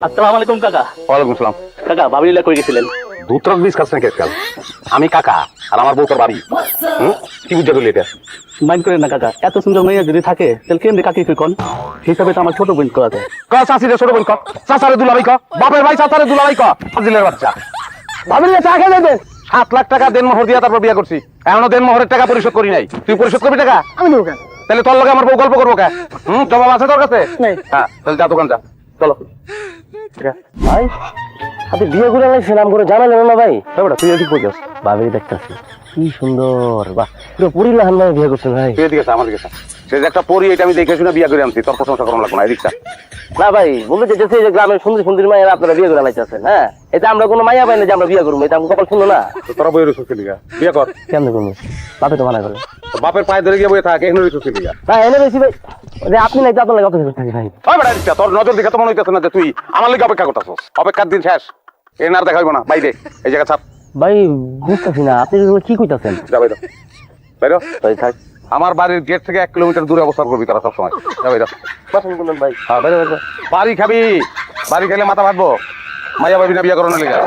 আসসালামু আলাইকুম কাকা। ওয়ালাইকুম আসসালাম। কাকা ভাবিলা কই গেছিলেন? দুধরক বীজ খাচ্ছেন কে আজকাল? আমি কাকা আর আমার বউ তোর ভাবি। কি বুঝা করলি এটা? মাইন্ড করেন না কাকা, এত সুন্দর মেয়ে যদি থাকে তাহলে কেমনি কাকি কই কোন হিসাবে তো আমার ছোট বোন করা যায়। ক চাষিরে ছোট বোন ক, চাচারে দুলাভাই ক, বাপের ভাই চাচারে দুলাভাই ক, ফাজিলের বাচ্চা। ভাবিলে চা খেয়ে যাবে। 7 লাখ টাকা দেন মোহর দিয়া তারপর বিয়া করছি, এখনো দেন মোহরের টাকা পরিশোধ করি নাই। তুই পরিশোধ করবি টাকা? আমি দেবো কেন? তাহলে তোর লগে আমার বউ গল্প করবো কে? জবাব আছে তোর কাছে? নেই। হ্যাঁ তাহলে যা দোকান যা, চলো। ভাই আপনি বিয়ে করে আনলেন নাম করে জানালেন না ভাই? বেটা তুই এদিকে কই যাস? ভাবি দেখতেছি কি সুন্দর, বাহ পুরো পরিলা হান্নায় বিয়ে করছেন ভাই। তুই এদিকে আমার দিকে সে যে একটা পরি, এটা আমি দেখে শুনে বিয়া করে আনছি, তোর প্রশংসা করা লাগবে না। এদিকটা না ভাই বলতে চাইতেছি যে গ্রামের সুন্দর সুন্দর মায়ের আপনারা বিয়ে করে আনাইতেছেন। হ্যাঁ এটা আমরা কোনো মাইয়া পাই না যে আমরা বিয়ে করবো, এটা আমি কপাল শুনলো না। তোরা বই রসুন লিগা বিয়া কর। কেমন করবো? বাপে তো মানা করে। তোর বাপের পায়ে ধরে গিয়ে বই থাকে, এখানে রসুন লিগা। না এনে বেশি ভাই, যে আপনি নাই তো আপনার লাগে অপেক্ষা থাকি ভাই। ওই বেটা এদিকটা, তোর নজর দেখে তো মনে হইতেছে না যে তুই আমার লিগে অপেক্ষা করতেছস। অপেক্ষার দিন শেষ, এর আর দেখা হইব না। বাইরে এই জায়গা ছাপ। ভাই বুঝতেছি না আপনি কি কইতাছেন। যা বাইরে বাইরে। ভাই থাক আমার বাড়ির গেট থেকে 1 কিলোমিটার দূরে অবস্থান করবি তোরা সবসময়। যা বাইরে। পছন্দ করলেন ভাই। হ্যাঁ বাইরে বাইরে। বাড়ি খাবি, বাড়ি খেলে মাথা ভাটবো। মাইয়া ভাবি না বিয়া করানোর লিগা।